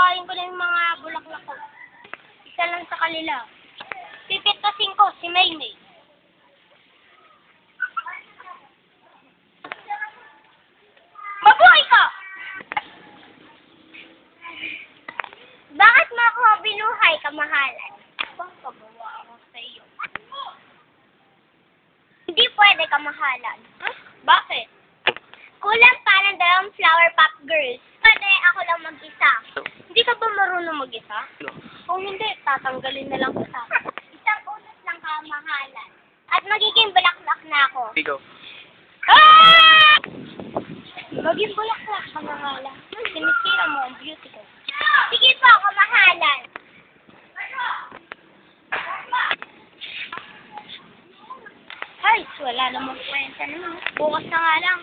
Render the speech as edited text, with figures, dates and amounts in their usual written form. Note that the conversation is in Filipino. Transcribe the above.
Kukuhain ko na yung mga bulaklak ko. Isa lang sa kanila. Pipitasin ko si Maymay. Mabuhay ka! Bakit mo ako binuhay, kamahalan? Pagkabawa ako sa iyo. Hindi pwede, kamahalan. Huh? Bakit? Kulang pa ng dalawang flower pop girls. Pwede ako lang mag-isa. Hindi ka ba marunong mag-isa? Kung hindi, tatanggalin na lang kita. Isang unos lang, kamahalan. At magiging bulaklak na ako. Ikaw. Ah! Maging bulaklak, kamahalan. Sinisira mo ang beauty ko. Sige po, kamahalan. Ay, wala namang kwenta naman. Bukas na nga lang.